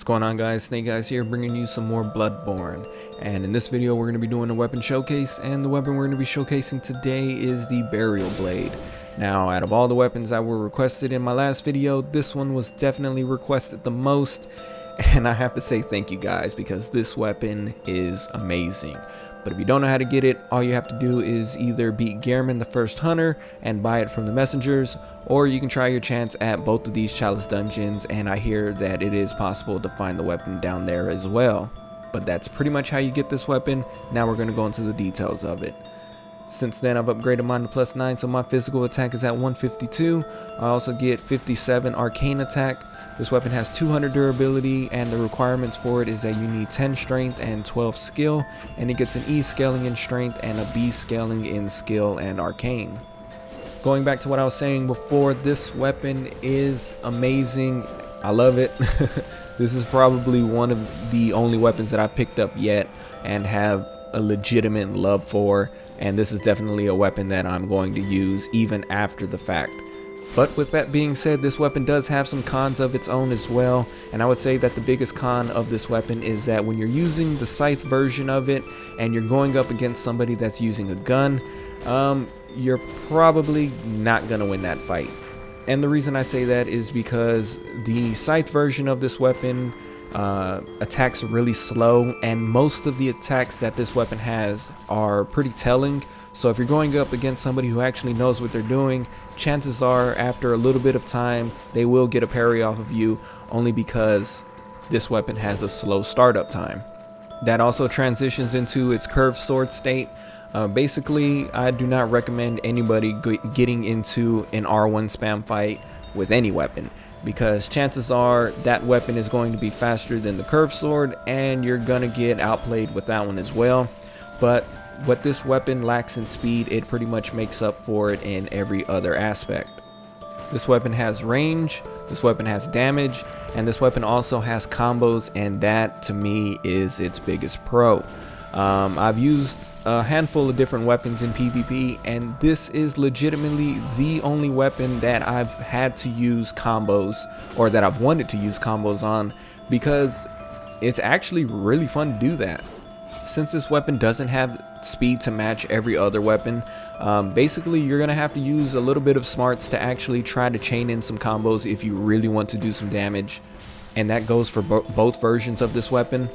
What's going on, guys? Snake Guys here, bringing you some more Bloodborne. And in this video we're going to be doing a weapon showcase, and the weapon we're going to be showcasing today is the Burial Blade. Now, out of all the weapons that were requested in my last video, this one was definitely requested the most, and I have to say thank you guys, because this weapon is amazing. But if you don't know how to get it, all you have to do is either beat Gehrman the First Hunter and buy it from the messengers, or you can try your chance at both of these chalice dungeons, and I hear that it is possible to find the weapon down there as well. But that's pretty much how you get this weapon. Now we're going to go into the details of it. Since then, I've upgraded mine to +9, so my physical attack is at 152. I also get 57 arcane attack. This weapon has 200 durability, and the requirements for it is that you need 10 strength and 12 skill, and it gets an E scaling in strength and a B scaling in skill and arcane. Going back to what I was saying before, this weapon is amazing. I love it. This is probably one of the only weapons that I've picked up yet and have a legitimate love for, and this is definitely a weapon that I'm going to use even after the fact. But with that being said, this weapon does have some cons of its own as well, and I would say that the biggest con of this weapon is that when you're using the scythe version of it and you're going up against somebody that's using a gun, you're probably not gonna win that fight. And the reason I say that is because the scythe version of this weapon attacks really slow, and most of the attacks that this weapon has are pretty telling. So if you're going up against somebody who actually knows what they're doing, chances are after a little bit of time they will get a parry off of you, only because this weapon has a slow startup time. That also transitions into its curved sword state. Basically, I do not recommend anybody getting into an R1 spam fight with any weapon, because chances are that weapon is going to be faster than the curved sword, and you're gonna get outplayed with that one as well. But what this weapon lacks in speed, it pretty much makes up for it in every other aspect. This weapon has range, this weapon has damage, and this weapon also has combos, and that to me is its biggest pro. I've used a handful of different weapons in PvP, and this is legitimately the only weapon that I've had to use combos, or that I've wanted to use combos on, because it's actually really fun to do that. Since this weapon doesn't have speed to match every other weapon, basically you're gonna have to use a little bit of smarts to actually try to chain in some combos if you really want to do some damage, and that goes for both versions of this weapon.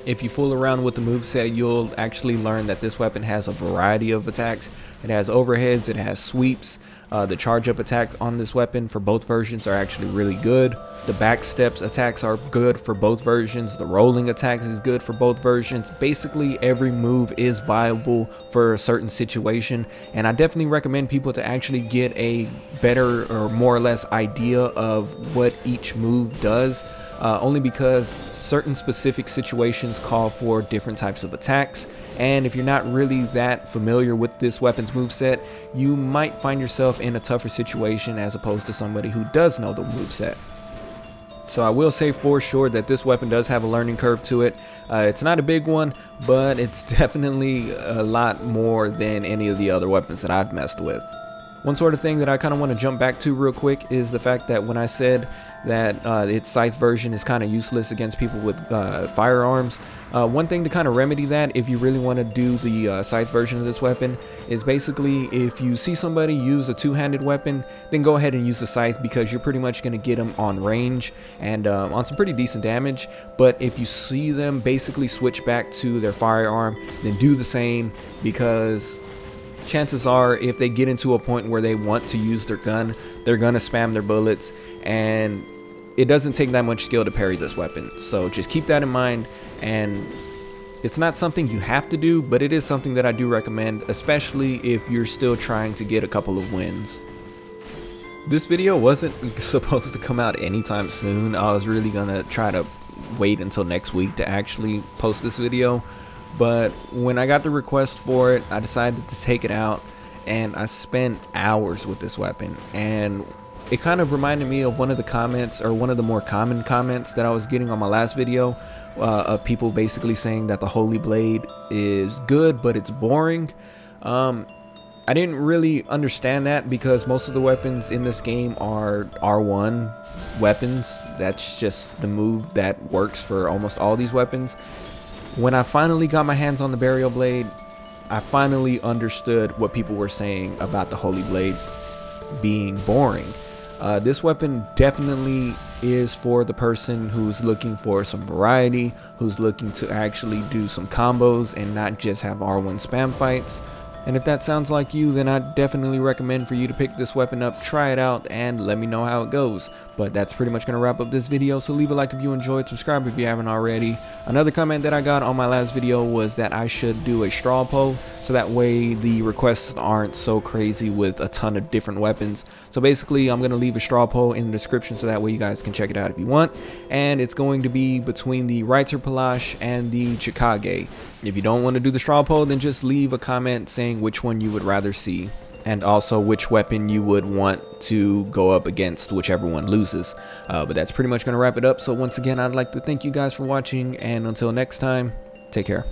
If you fool around with the moveset, you'll actually learn that this weapon has a variety of attacks. It has overheads, it has sweeps. The charge up attacks on this weapon for both versions are actually really good. The back steps attacks are good for both versions. The rolling attacks is good for both versions. Basically every move is viable for a certain situation, and I definitely recommend people to actually get a better or more or less idea of what each move does. Only because certain specific situations call for different types of attacks, and if you're not really that familiar with this weapon's moveset, you might find yourself in a tougher situation as opposed to somebody who does know the moveset. So I will say for sure that this weapon does have a learning curve to it. It's not a big one, but it's definitely a lot more than any of the other weapons that I've messed with. One sort of thing that I kind of want to jump back to real quick is the fact that when I said that its scythe version is kind of useless against people with firearms, one thing to kind of remedy that, if you really want to do the scythe version of this weapon, is basically if you see somebody use a two-handed weapon, then go ahead and use the scythe, because you're pretty much going to get them on range and on some pretty decent damage. But if you see them basically switch back to their firearm, then do the same, because chances are if they get into a point where they want to use their gun, they're gonna spam their bullets, and it doesn't take that much skill to parry this weapon. So just keep that in mind, and it's not something you have to do, but it is something that I do recommend, especially if you're still trying to get a couple of wins. This video wasn't supposed to come out anytime soon. I was really gonna try to wait until next week to actually post this video, but when I got the request for it, I decided to take it out, and I spent hours with this weapon. And it kind of reminded me of one of the comments, or one of the more common comments that I was getting on my last video, of people basically saying that the Holy Blade is good but it's boring. I didn't really understand that because most of the weapons in this game are R1 weapons. That's just the move that works for almost all these weapons. When I finally got my hands on the Burial Blade, I finally understood what people were saying about the Holy Blade being boring. This weapon definitely is for the person who's looking for some variety, who's looking to actually do some combos and not just have R1 spam fights. And if that sounds like you, then I definitely recommend for you to pick this weapon up, try it out, and let me know how it goes. But that's pretty much going to wrap up this video, so leave a like if you enjoyed, subscribe if you haven't already. Another comment that I got on my last video was that I should do a straw poll, so that way the requests aren't so crazy with a ton of different weapons. So basically, I'm going to leave a straw poll in the description so that way you guys can check it out if you want. And it's going to be between the Reiter Palash and the Chikage. If you don't want to do the straw poll, then just leave a comment saying which one you would rather see, and also which weapon you would want to go up against whichever one loses. But that's pretty much going to wrap it up. So once again, I'd like to thank you guys for watching, and until next time, take care.